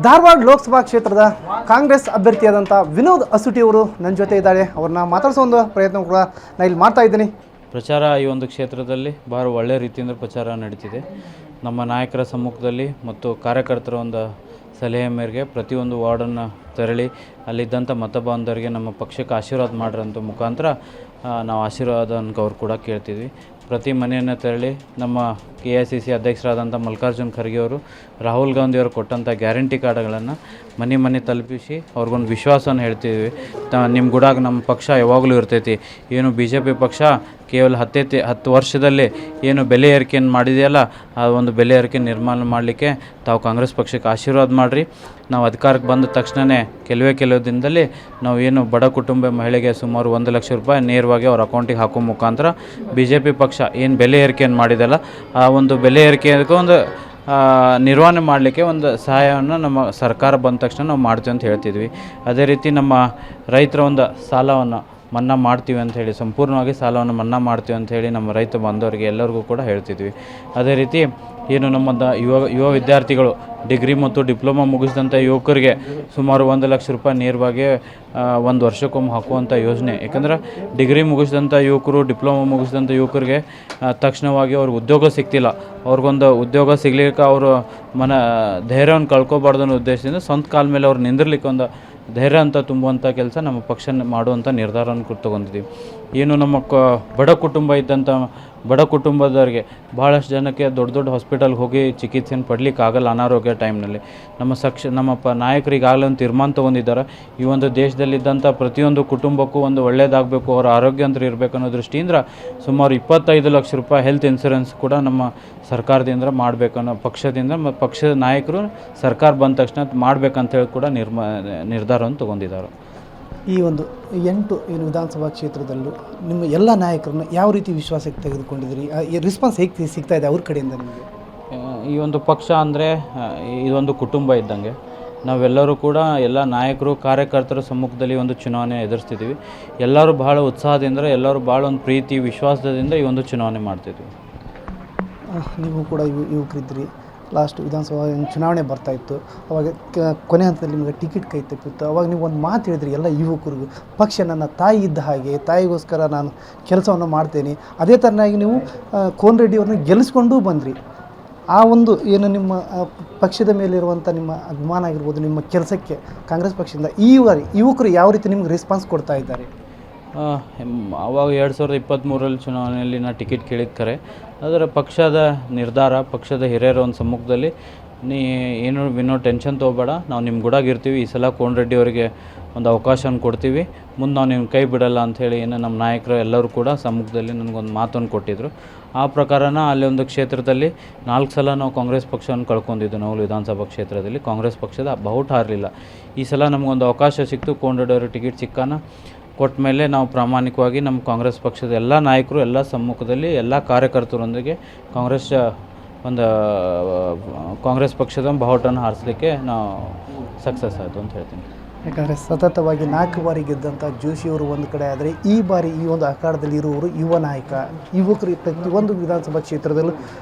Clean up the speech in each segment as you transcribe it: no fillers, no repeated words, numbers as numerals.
ಧಾರವಾಡ ಲೋಕಸಭಾ ಕ್ಷೇತ್ರದ ಕಾಂಗ್ರೆಸ್ ಅಭ್ಯರ್ಥಿಯಾದಂಥ ವಿನೋದ್ ಅಸುಟಿ ಅವರು ನನ್ನ ಜೊತೆ ಇದ್ದಾರೆ. ಅವ್ರನ್ನ ಮಾತಾಡಿಸೋ ಒಂದು ಪ್ರಯತ್ನ ಕೂಡ ನಾನು ಇಲ್ಲಿ ಮಾಡ್ತಾ ಇದ್ದೀನಿ. ಪ್ರಚಾರ ಈ ಒಂದು ಕ್ಷೇತ್ರದಲ್ಲಿ ಭಾಳ ಒಳ್ಳೆಯ ರೀತಿಯಿಂದ ಪ್ರಚಾರ ನಡೀತಿದೆ. ನಮ್ಮ ನಾಯಕರ ಸಮ್ಮುಖದಲ್ಲಿ ಮತ್ತು ಕಾರ್ಯಕರ್ತರ ಒಂದು ಸಲಹೆ ಮೇರೆಗೆ ಪ್ರತಿಯೊಂದು ವಾರ್ಡನ್ನು ತೆರಳಿ ಅಲ್ಲಿದ್ದಂಥ ಮತಬಾಂಧವರಿಗೆ ನಮ್ಮ ಪಕ್ಷಕ್ಕೆ ಆಶೀರ್ವಾದ ಮಾಡಿರೋಂಥ ಮುಖಾಂತರ ನಾವು ಆಶೀರ್ವಾದಕ್ಕೆ ಅವ್ರು ಕೂಡ ಕೇಳ್ತಿದ್ವಿ. ಪ್ರತಿ ಮನೆಯನ್ನು ತೆರಳಿ ನಮ್ಮ KICC ಅಧ್ಯಕ್ಷರಾದಂಥ ಮಲ್ಲಿಕಾರ್ಜುನ್ ಖರ್ಗೆ ಅವರು ರಾಹುಲ್ ಗಾಂಧಿಯವರು ಕೊಟ್ಟಂಥ ಗ್ಯಾರಂಟಿ ಕಾರ್ಡ್ಗಳನ್ನು ಮನೆ ತಲುಪಿಸಿ ಅವ್ರಿಗೊಂದು ವಿಶ್ವಾಸವನ್ನು ಹೇಳ್ತಿದ್ವಿ. ನಿಮ್ಮ ಗುಡಾಗ ನಮ್ಮ ಪಕ್ಷ ಯಾವಾಗಲೂ ಇರ್ತೈತಿ. ಏನು BJP ಪಕ್ಷ ಕೇವಲ 10 ವರ್ಷದಲ್ಲಿ ಏನು ಬೆಲೆ ಏರಿಕೆಯನ್ನು ಮಾಡಿದೆಯಲ್ಲ, ಆ ಒಂದು ಬೆಲೆ ಏರಿಕೆ ನಿರ್ಮಾಣ ಮಾಡಲಿಕ್ಕೆ ತಾವು ಕಾಂಗ್ರೆಸ್ ಪಕ್ಷಕ್ಕೆ ಆಶೀರ್ವಾದ ಮಾಡಿರಿ. ನಾವು ಅಧಿಕಾರಕ್ಕೆ ಬಂದ ತಕ್ಷಣವೇ ಕೆಲವೇ ದಿನದಲ್ಲಿ ನಾವು ಏನು ಬಡ ಕುಟುಂಬ ಮಹಿಳೆಗೆ ಸುಮಾರು 1 ಲಕ್ಷ ರೂಪಾಯಿ ನೇರವಾಗಿ ಅವ್ರ ಅಕೌಂಟಿಗೆ ಹಾಕೋ ಮುಖಾಂತರ BJP ಪಕ್ಷ ಏನು ಬೆಲೆ ಏರಿಕೆಯನ್ನು ಮಾಡಿದೆಲ್ಲ, ಆ ಒಂದು ಬೆಲೆ ಏರಿಕೆಗೆ ಒಂದು ನಿರ್ವಹಣೆ ಮಾಡಲಿಕ್ಕೆ ಒಂದು ಸಹಾಯವನ್ನು ನಮ್ಮ ಸರ್ಕಾರ ಬಂದ ತಕ್ಷಣ ನಾವು ಮಾಡ್ತೀವಿ ಅಂತ ಹೇಳ್ತಿದ್ವಿ. ಅದೇ ರೀತಿ ನಮ್ಮ ರೈತರ ಒಂದು ಸಾಲವನ್ನು ಮನ್ನಾ ಮಾಡ್ತೀವಿ ಅಂಥೇಳಿ, ಸಂಪೂರ್ಣವಾಗಿ ಸಾಲವನ್ನು ಮನ್ನಾ ಮಾಡ್ತೀವಿ ಅಂಥೇಳಿ ನಮ್ಮ ರೈತ ಬಾಂಧವರಿಗೆ ಎಲ್ಲರಿಗೂ ಕೂಡ ಹೇಳ್ತಿದ್ವಿ. ಅದೇ ರೀತಿ ಏನು ನಮ್ಮ ಯುವ ವಿದ್ಯಾರ್ಥಿಗಳು ಡಿಗ್ರಿ ಮತ್ತು ಡಿಪ್ಲೊಮಾ ಮುಗಿಸಿದಂಥ ಯುವಕರಿಗೆ ಸುಮಾರು 1 ಲಕ್ಷ ರೂಪಾಯಿ ನೇರವಾಗಿ ಒಂದು ವರ್ಷಕ್ಕೊಮ್ಮೆ ಹಾಕುವಂಥ ಯೋಜನೆ. ಯಾಕಂದ್ರೆ ಡಿಗ್ರಿ ಮುಗಿಸಿದಂಥ ಯುವಕರು, ಡಿಪ್ಲೊಮಾ ಮುಗಿಸಿದಂಥ ಯುವಕರಿಗೆ ತಕ್ಷಣವಾಗಿ ಅವ್ರಿಗೆ ಉದ್ಯೋಗ ಸಿಗ್ತಿಲ್ಲ. ಅವ್ರಿಗೊಂದು ಉದ್ಯೋಗ ಸಿಗ್ಲಿಕ್ಕೆ ಅವರು ಧೈರ್ಯವನ್ನು ಕಳ್ಕೊಬಾರ್ದು ಅನ್ನೋ ಉದ್ದೇಶದಿಂದ ಸ್ವಂತ ಕಾಲ ಮೇಲೆ ಅವ್ರು ನಿಂದಿರ್ಲಿಕ್ಕೆ ಒಂದು ಧೈರ್ಯ ಅಂತ ತುಂಬುವಂಥ ಕೆಲಸ ನಮ್ಮ ಪಕ್ಷ ಮಾಡುವಂಥ ನಿರ್ಧಾರವನ್ನು ತೊಗೊಂಡಿದ್ದೀವಿ. ಏನು ನಮ್ಮ ಬಡ ಕುಟುಂಬ ಇದ್ದಂಥ ಬಡ ಕುಟುಂಬದವರಿಗೆ ಭಾಳಷ್ಟು ಜನಕ್ಕೆ ದೊಡ್ಡ ಹಾಸ್ಪಿಟಲ್ಗೆ ಹೋಗಿ ಚಿಕಿತ್ಸೆಯನ್ನು ಪಡಲಿಕ್ಕೆ ಆಗಲ್ಲ ಅನಾರೋಗ್ಯ ಟೈಮ್ನಲ್ಲಿ. ನಮ್ಮ ನಾಯಕರಿಗಾಗಲೇ ಒಂದು ತೀರ್ಮಾನ ತೊಗೊಂಡಿದ್ದಾರೆ. ಈ ಒಂದು ದೇಶದಲ್ಲಿದ್ದಂಥ ಪ್ರತಿಯೊಂದು ಕುಟುಂಬಕ್ಕೂ ಒಂದು ಒಳ್ಳೆಯದಾಗಬೇಕು, ಅವರ ಆರೋಗ್ಯವಂತರು ಇರಬೇಕು ಅನ್ನೋ ದೃಷ್ಟಿಯಿಂದ ಸುಮಾರು 25 ಲಕ್ಷ ರೂಪಾಯಿ ಹೆಲ್ತ್ ಇನ್ಸೂರೆನ್ಸ್ ಕೂಡ ನಮ್ಮ ಸರ್ಕಾರದಿಂದ ಮಾಡಬೇಕನ್ನೋ ಪಕ್ಷದಿಂದ ಪಕ್ಷದ ನಾಯಕರು ಸರ್ಕಾರ ಬಂದ ತಕ್ಷಣ ಮಾಡಬೇಕಂತೇಳಿ ಕೂಡ ನಿರ್ಧಾರವನ್ನು ತೊಗೊಂಡಿದ್ದಾರೆ. ಈ ಒಂದು 8 ಏನು ವಿಧಾನಸಭಾ ಕ್ಷೇತ್ರದಲ್ಲೂ ನಿಮ್ಮ ಎಲ್ಲ ನಾಯಕರನ್ನ ಯಾವ ರೀತಿ ವಿಶ್ವಾಸಕ್ಕೆ ತೆಗೆದುಕೊಂಡಿದ್ದೀರಿ? ರೆಸ್ಪಾನ್ಸ್ ಹೇಗೆ ಸಿಗ್ತಾ ಇದೆ ಅವ್ರ ಕಡೆಯಿಂದ ನಿಮಗೆ? ಈ ಒಂದು ಪಕ್ಷ ಅಂದರೆ ಇದೊಂದು ಕುಟುಂಬ ಇದ್ದಂಗೆ. ನಾವೆಲ್ಲರೂ ಕೂಡ ಎಲ್ಲ ನಾಯಕರು ಕಾರ್ಯಕರ್ತರ ಸಮ್ಮುಖದಲ್ಲಿ ಒಂದು ಚುನಾವಣೆ ಎದುರಿಸ್ತಿದ್ದೀವಿ. ಎಲ್ಲರೂ ಭಾಳ ಉತ್ಸಾಹದಿಂದ, ಎಲ್ಲರೂ ಭಾಳ ಒಂದು ಪ್ರೀತಿ ವಿಶ್ವಾಸದಿಂದ ಈ ಒಂದು ಚುನಾವಣೆ ಮಾಡ್ತಿದ್ವಿ. ನೀವು ಕೂಡ ಯುವಕರಿದ್ದಿರಿ. ಲಾಸ್ಟ್ ವಿಧಾನಸಭಾ ಚುನಾವಣೆ ಬರ್ತಾಯಿತ್ತು, ಅವಾಗ ಕೊನೆ ಹಂತದಲ್ಲಿ ನಿಮಗೆ ಟಿಕೆಟ್ ಕೈ ತಪ್ಪಿತ್ತು. ಅವಾಗ ನೀವು ಒಂದು ಮಾತು ಹೇಳಿದ್ರಿ ಎಲ್ಲ ಯುವಕರಿಗೂ, ಪಕ್ಷ ನನ್ನ ತಾಯಿ ಇದ್ದ ಹಾಗೆ, ತಾಯಿಗೋಸ್ಕರ ನಾನು ಕೆಲಸವನ್ನು ಮಾಡ್ತೇನೆ. ಅದೇ ಥರನಾಗಿ ನೀವು ಕೋನ್ ರೆಡ್ಡಿ ಅವ್ರನ್ನ ಗೆಲ್ಲಿಸ್ಕೊಂಡೂ ಬಂದ್ರಿ. ಆ ಒಂದು ಏನು ನಿಮ್ಮ ಪಕ್ಷದ ಮೇಲಿರುವಂಥ ನಿಮ್ಮ ಅಭಿಮಾನ ಆಗಿರ್ಬೋದು, ನಿಮ್ಮ ಕೆಲಸಕ್ಕೆ ಕಾಂಗ್ರೆಸ್ ಪಕ್ಷದಿಂದ ಈ ಯುವಕರು ಯಾವ ರೀತಿ ನಿಮ್ಗೆ ರೆಸ್ಪಾನ್ಸ್ ಕೊಡ್ತಾ ಇದ್ದಾರೆ? ಆವಾಗ 2023ರಲ್ಲಿ ಚುನಾವಣೆಯಲ್ಲಿ ನಾನು ಟಿಕೆಟ್ ಕೇಳಿದ ಕರೆ, ಅದರ ಪಕ್ಷದ ನಿರ್ಧಾರ, ಪಕ್ಷದ ಹಿರಿಯರ ಒಂದು ಸಮ್ಮುಖದಲ್ಲಿ ಏನೋ ಟೆನ್ಷನ್ ತೊಗೋಬೇಡ, ನಾವು ನಿಮ್ಮ ಗುಡಾಗಿರ್ತೀವಿ, ಈ ಸಲ ಕೋನ್ ರೆಡ್ಡಿ ಅವರಿಗೆ ಒಂದು ಅವಕಾಶವನ್ನು ಕೊಡ್ತೀವಿ, ಮುಂದೆ ನಾವು ನಿಮ್ಮ ಕೈ ಬಿಡಲ್ಲ ಅಂಥೇಳಿ ಏನು ನಮ್ಮ ನಾಯಕರು ಎಲ್ಲರೂ ಕೂಡ ಸಮ್ಮುಖದಲ್ಲಿ ನನಗೊಂದು ಮಾತನ್ನು ಕೊಟ್ಟಿದ್ದರು. ಆ ಪ್ರಕಾರನ ಅಲ್ಲಿ ಒಂದು ಕ್ಷೇತ್ರದಲ್ಲಿ 4 ಸಲ ನಾವು ಕಾಂಗ್ರೆಸ್ ಪಕ್ಷವನ್ನು ಕಳ್ಕೊಂಡಿದ್ದು. ನಾವು ವಿಧಾನಸಭಾ ಕ್ಷೇತ್ರದಲ್ಲಿ ಕಾಂಗ್ರೆಸ್ ಪಕ್ಷದ ಬಹುಟ್ ಹಾರಲಿಲ್ಲ. ಈ ಸಲ ನಮಗೊಂದು ಅವಕಾಶ ಸಿಕ್ತು. ಕೋನ್ ರೆಡ್ಡಿ ಅವ್ರಿಗೆ ಟಿಕೆಟ್ ಸಿಕ್ಕಾನ ಕೊಟ್ಟ ಮೇಲೆ ನಾವು ಪ್ರಾಮಾಣಿಕವಾಗಿ ನಮ್ಮ ಕಾಂಗ್ರೆಸ್ ಪಕ್ಷದ ಎಲ್ಲ ನಾಯಕರು ಎಲ್ಲ ಸಮ್ಮುಖದಲ್ಲಿ ಎಲ್ಲ ಕಾರ್ಯಕರ್ತರೊಂದಿಗೆ ಕಾಂಗ್ರೆಸ್ ಪಕ್ಷದ ಬಾವುಟನ್ನು ಹಾರಿಸಲಿಕ್ಕೆ ನಾವು ಸಕ್ಸಸ್ ಆಯಿತು ಅಂತ ಹೇಳ್ತೀನಿ. ಯಾಕಂದರೆ ಸತತವಾಗಿ 4 ಬಾರಿ ಗೆದ್ದಂಥ ಜೋಶಿಯವರು ಒಂದು ಕಡೆ ಆದರೆ, ಈ ಬಾರಿ ಈ ಒಂದು ಅಖಾಡದಲ್ಲಿ ಇರುವವರು ಯುವ ನಾಯಕ. ಯುವಕರು ಪ್ರತಿಯೊಂದು ವಿಧಾನಸಭಾ ಕ್ಷೇತ್ರದಲ್ಲೂ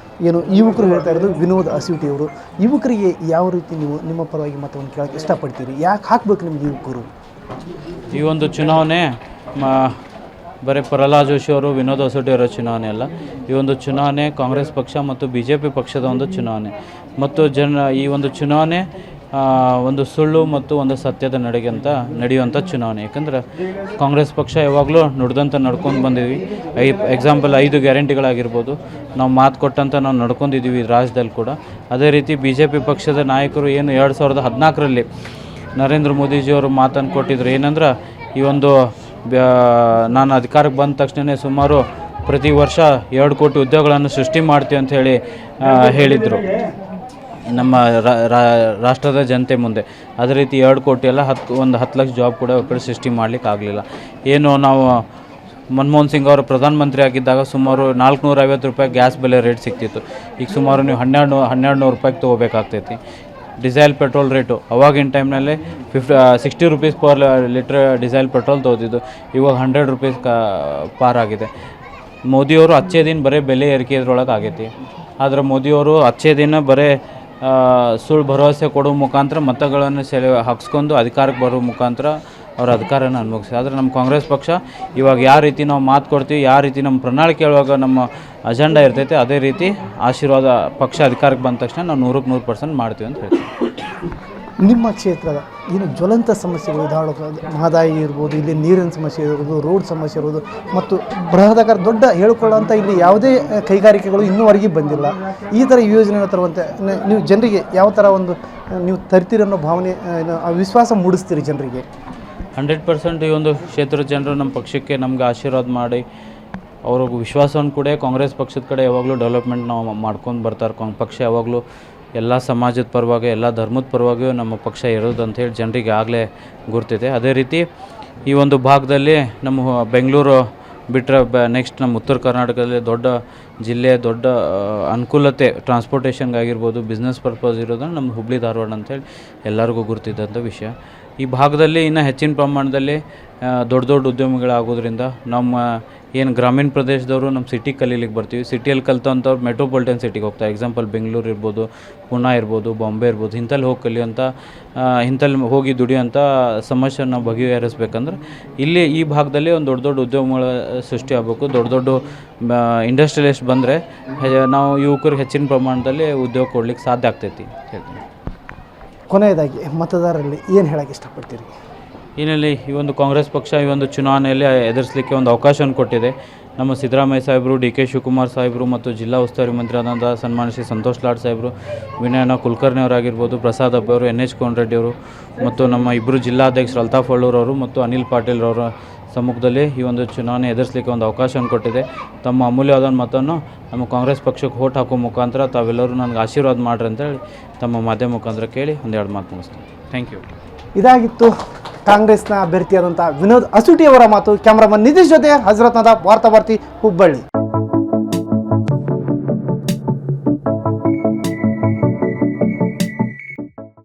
ಏನು ಯುವಕರು ಹೇಳ್ತಾ ಇರೋದು ವಿನೋದ್ ಅಸುಟಿ ಅವರು. ಯುವಕರಿಗೆ ಯಾವ ರೀತಿ ನೀವು ನಿಮ್ಮ ಪರವಾಗಿ ಮತವನ್ನು ಕೇಳೋಕ್ಕೆ ಇಷ್ಟಪಡ್ತೀರಿ? ಯಾಕೆ ಹಾಕಬೇಕು ನಿಮಗೆ ಯುವಕರು? ಈ ಒಂದು ಚುನಾವಣೆ ಬರೀ ಪ್ರಹ್ಲಾದ್ ಜೋಶಿ ಅವರು, ವಿನೋದ್ ಅಸುಟಿ ಅವರ ಚುನಾವಣೆ ಅಲ್ಲ. ಈ ಒಂದು ಚುನಾವಣೆ ಕಾಂಗ್ರೆಸ್ ಪಕ್ಷ ಮತ್ತು BJP ಪಕ್ಷದ ಒಂದು ಚುನಾವಣೆ. ಮತ್ತು ಈ ಒಂದು ಚುನಾವಣೆ ಒಂದು ಸುಳ್ಳು ಮತ್ತು ಒಂದು ಸತ್ಯದ ನಡೆಯುವಂಥ ಚುನಾವಣೆ. ಯಾಕಂದ್ರೆ ಕಾಂಗ್ರೆಸ್ ಪಕ್ಷ ಯಾವಾಗಲೂ ನುಡಿದಂಥ ನಡ್ಕೊಂಡು ಬಂದಿದ್ವಿ. ಎಕ್ಸಾಂಪಲ್ 5 ಗ್ಯಾರಂಟಿಗಳಾಗಿರ್ಬೋದು, ನಾವು ಮಾತು ಕೊಟ್ಟಂಥ ನಾವು ನಡ್ಕೊಂಡಿದ್ದೀವಿ ರಾಜ್ಯದಲ್ಲಿ ಕೂಡ. ಅದೇ ರೀತಿ BJP ಪಕ್ಷದ ನಾಯಕರು ಏನು 2014ರಲ್ಲಿ ನರೇಂದ್ರ ಮೋದಿಜಿಯವರು ಮಾತನ್ನು ಕೊಟ್ಟಿದ್ರು. ಏನಂದ್ರೆ ಈ ಒಂದು ನಾನು ಅಧಿಕಾರಕ್ಕೆ ಬಂದ ತಕ್ಷಣ ಸುಮಾರು ಪ್ರತಿ ವರ್ಷ 2 ಕೋಟಿ ಉದ್ಯೋಗಗಳನ್ನು ಸೃಷ್ಟಿ ಮಾಡ್ತೀವಿ ಅಂತ ಹೇಳಿದರು ನಮ್ಮ ರಾಷ್ಟ್ರದ ಜನತೆ ಮುಂದೆ. ಅದೇ ರೀತಿ 2 ಕೋಟಿ ಅಲ್ಲ, 10 ಲಕ್ಷ ಜಾಬ್ ಕೂಡ ಅವ್ರ ಕಡೆ ಸೃಷ್ಟಿ ಮಾಡಲಿಕ್ಕೆ ಆಗಲಿಲ್ಲ. ಏನು ನಾವು ಮನಮೋಹನ್ ಸಿಂಗ್ ಅವರು ಪ್ರಧಾನಮಂತ್ರಿ ಆಗಿದ್ದಾಗ ಸುಮಾರು 450 ರೂಪಾಯಿ ಗ್ಯಾಸ್ ಬೆಲೆ ರೇಟ್ ಸಿಗ್ತಿತ್ತು. ಈಗ ಸುಮಾರು ನೀವು 1200 ರೂಪಾಯಿಗೆ ತೊಗೋಬೇಕಾಗ್ತೈತಿ. ಡೀಸೆಲ್ ಪೆಟ್ರೋಲ್ ರೇಟು ಅವಾಗಿನ ಟೈಮ್ನಲ್ಲಿ 60 rupees per litre diesel petrol ತೊಗೋತಿದ್ದು, ಇವಾಗ 100 ರೂಪೀಸ್ ಪಾರಾಗಿದೆ. ಮೋದಿಯವರು ಅಚ್ಚೇ ದಿನ ಬರೀ ಬೆಲೆ ಏರಿಕೆ ಇದ್ರೊಳಗೆ ಆಗೈತಿ. ಆದರೆ ಮೋದಿಯವರು ಅಚ್ಚೇ ದಿನ ಬರೀ ಸುಳ್ಳು ಭರವಸೆ ಕೊಡೋ ಮುಖಾಂತರ ಮತಗಳನ್ನು ಹಾಕ್ಸ್ಕೊಂಡು ಅಧಿಕಾರಕ್ಕೆ ಬರೋ ಮುಖಾಂತರ ಅವ್ರ ಅಧಿಕಾರನ ಅನುಭವಿಸಿ. ಆದರೆ ನಮ್ಮ ಕಾಂಗ್ರೆಸ್ ಪಕ್ಷ ಇವಾಗ ಯಾವ ರೀತಿ ನಾವು ಮಾತು ಕೊಡ್ತೀವಿ, ಯಾವ ರೀತಿ ನಮ್ಮ ಪ್ರಣಾಳಿಕೆ ಹೇಳುವಾಗ ನಮ್ಮ ಅಜೆಂಡಾ ಇರ್ತೈತೆ, ಅದೇ ರೀತಿ ಆಶೀರ್ವಾದ ಪಕ್ಷ ಅಧಿಕಾರಕ್ಕೆ ಬಂದ ತಕ್ಷಣ ನಾವು 100% ಮಾಡ್ತೀವಿ ಅಂತ ಹೇಳ್ತೀವಿ. ನಿಮ್ಮ ಕ್ಷೇತ್ರದ ಏನು ಜ್ವಲಂತ ಸಮಸ್ಯೆಗಳು ಮಹದಾಯಿ ಇರ್ಬೋದು, ಇಲ್ಲಿ ನೀರಿನ ಸಮಸ್ಯೆ ಇರ್ಬೋದು, ರೋಡ್ ಸಮಸ್ಯೆ ಇರ್ಬೋದು ಮತ್ತು ಬೃಹದಾಕಾರ ದೊಡ್ಡ ಹೇಳಿಕೊಳ್ಳುವಂಥ ಇಲ್ಲಿ ಯಾವುದೇ ಕೈಗಾರಿಕೆಗಳು ಇನ್ನೂವರೆಗೆ ಬಂದಿಲ್ಲ. ಈ ಥರ ಯೋಜನೆಗಳು ತರುವಂತೆ ನೀವು ಜನರಿಗೆ ಯಾವ ಥರ ಒಂದು ನೀವು ತರ್ತೀರಿ ಅನ್ನೋ ಭಾವನೆ, ವಿಶ್ವಾಸ ಮೂಡಿಸ್ತೀರಿ ಜನರಿಗೆ? 100% ಈ ಒಂದು ಕ್ಷೇತ್ರದ ಜನರು ನಮ್ಮ ಪಕ್ಷಕ್ಕೆ ನಮ್ಗೆ ಆಶೀರ್ವಾದ ಮಾಡಿ ಅವ್ರಿಗೆ ವಿಶ್ವಾಸವನ್ನು ಕೂಡ ಕಾಂಗ್ರೆಸ್ ಪಕ್ಷದ ಕಡೆ ಯಾವಾಗಲೂ ಡೆವಲಪ್ಮೆಂಟ್ ನಾವು ಮಾಡ್ಕೊಂಡು ಬರ್ತಾರೆ. ಪಕ್ಷ ಯಾವಾಗಲೂ ಎಲ್ಲ ಸಮಾಜದ ಪರವಾಗಿ, ಎಲ್ಲ ಧರ್ಮದ ಪರವಾಗಿಯೂ ನಮ್ಮ ಪಕ್ಷ ಇರೋದು ಅಂಥೇಳಿ ಜನರಿಗೆ ಆಗಲೇ ಗುರ್ತಿದೆ. ಅದೇ ರೀತಿ ಈ ಒಂದು ಭಾಗದಲ್ಲಿ ನಮ್ಮ ಬೆಂಗಳೂರು ಬಿಟ್ಟರೆ ನೆಕ್ಸ್ಟ್ ನಮ್ಮ ಉತ್ತರ ಕರ್ನಾಟಕದಲ್ಲಿ ದೊಡ್ಡ ಜಿಲ್ಲೆ, ದೊಡ್ಡ ಅನುಕೂಲತೆ ಟ್ರಾನ್ಸ್ಪೋರ್ಟೇಷನ್ಗಾಗಿರ್ಬೋದು, ಬಿಸ್ನೆಸ್ ಪರ್ಪಸ್ ಇರೋದನ್ನು ನಮ್ಮ ಹುಬ್ಳಿ ಧಾರವಾಡ ಅಂಥೇಳಿ ಎಲ್ಲರಿಗೂ ಗುರ್ತಿದ್ದಂಥ ವಿಷಯ. ಈ ಭಾಗದಲ್ಲಿ ಇನ್ನೂ ಹೆಚ್ಚಿನ ಪ್ರಮಾಣದಲ್ಲಿ ದೊಡ್ಡ ದೊಡ್ಡ ಉದ್ಯಮಿಗಳಾಗೋದ್ರಿಂದ ನಮ್ಮ ಏನು ಗ್ರಾಮೀಣ ಪ್ರದೇಶದವರು ನಮ್ಮ ಸಿಟಿಗೆ ಕಲೀಲಿಕ್ಕೆ ಬರ್ತೀವಿ. ಸಿಟಿಯಲ್ಲಿ ಕಲ್ತಂಥವ್ರು ಮೆಟ್ರೋಪಾಲಿಟನ್ ಸಿಟಿಗೆ ಹೋಗ್ತಾರೆ. ಎಕ್ಸಾಂಪಲ್ ಬೆಂಗಳೂರು ಇರ್ಬೋದು, ಪುಣೆ ಇರ್ಬೋದು, ಬಾಂಬೆ ಇರ್ಬೋದು, ಇಂಥಲ್ಲಿ ಹೋಗಿ ಕಲಿಯೋಂಥ, ಇಂಥಲ್ಲಿ ಹೋಗಿ ದುಡಿಯೋಂಥ ಸಮಸ್ಯೆ ನಾವು ಬಗೆಹರಿಸ್ಬೇಕಂದ್ರೆ ಇಲ್ಲಿ ಈ ಭಾಗದಲ್ಲಿ ಒಂದು ದೊಡ್ಡ ದೊಡ್ಡ ಉದ್ಯಮಗಳ ಸೃಷ್ಟಿ ಆಗಬೇಕು. ದೊಡ್ಡ ದೊಡ್ಡ ಇಂಡಸ್ಟ್ರಿಯಲಿಸ್ಟ್ ಬಂದರೆ ನಾವು ಯುವಕರಿಗೆ ಹೆಚ್ಚಿನ ಪ್ರಮಾಣದಲ್ಲಿ ಉದ್ಯೋಗ ಕೊಡ್ಲಿಕ್ಕೆ ಸಾಧ್ಯ ಆಗ್ತೈತಿ ಹೇಳ್ತೀನಿ. ಕೊನೆಯದಾಗಿ ಮತದಾರರಲ್ಲಿ ಏನು ಹೇಳೋಕ್ಕೆ ಇಷ್ಟಪಡ್ತೀರಿ? ಏನಲ್ಲಿ ಈ ಒಂದು ಕಾಂಗ್ರೆಸ್ ಪಕ್ಷ ಈ ಒಂದು ಚುನಾವಣೆಯಲ್ಲಿ ಎದುರಿಸಲಿಕ್ಕೆ ಒಂದು ಅವಕಾಶವನ್ನು ಕೊಟ್ಟಿದೆ. ನಮ್ಮ ಸಿದ್ದರಾಮಯ್ಯ ಸಾಹೇಬರು, ಡಿ ಕೆ ಶಿವಕುಮಾರ್ ಸಾಹೇಬರು ಮತ್ತು ಜಿಲ್ಲಾ ಉಸ್ತುವಾರಿ ಮಂತ್ರಿ ಆದಂಥ ಸನ್ಮಾನ್ಯ ಶ್ರೀ ಸಂತೋಷ್ ಲಾಡ್ ಸಾಹೇಬರು, ವಿನಯನ ಕುಲಕರ್ಣಿ ಅವರಾಗಿರ್ಬೋದು, ಪ್ರಸಾದ್ ಹಬ್ಬ ಅವರು, NH ಕೋನರೆಡ್ಡಿ ಅವರು ಮತ್ತು ನಮ್ಮ ಇಬ್ಬರು ಜಿಲ್ಲಾಧ್ಯಕ್ಷರು ಅಲ್ತಾಫ್ ಅಳ್ಳೂರ್ ಅವರು ಮತ್ತು ಅನಿಲ್ ಪಾಟೀಲ್ ಅವರ ಸಮ್ಮುಖದಲ್ಲಿ ಈ ಒಂದು ಚುನಾವಣೆ ಎದುರಿಸಲಿಕ್ಕೆ ಒಂದು ಅವಕಾಶವನ್ನು ಕೊಟ್ಟಿದೆ. ತಮ್ಮ ಅಮೂಲ್ಯವಾದ ಮತವನ್ನು ನಮ್ಮ ಕಾಂಗ್ರೆಸ್ ಪಕ್ಷಕ್ಕೆ ವೋಟ್ ಹಾಕೋ ಮುಖಾಂತರ ತಾವೆಲ್ಲರೂ ನನಗೆ ಆಶೀರ್ವಾದ ಮಾಡ್ರಿ ಅಂತೇಳಿ ತಮ್ಮ ಮಾಧ್ಯಮ ಮುಖಾಂತರ ಕೇಳಿ ಒಂದೆರಡು ಮಾತು ಮುಗಿಸ್ತೀನಿ. Thank you. ಇದಾಗಿತ್ತು ಕಾಂಗ್ರೆಸ್ನ ಅಭ್ಯರ್ಥಿಯಾದಂಥ ವಿನೋದ್ ಅಸುಟಿಯವರ ಮಾತು. ಕ್ಯಾಮ್ರಾಮನ್ ನಿತೀಶ್ ಜೊತೆ ಹಜರತ್ ನದಾಬ್, ವಾರ್ತಾವಾರ್ತಿ, ಹುಬ್ಬಳ್ಳಿ.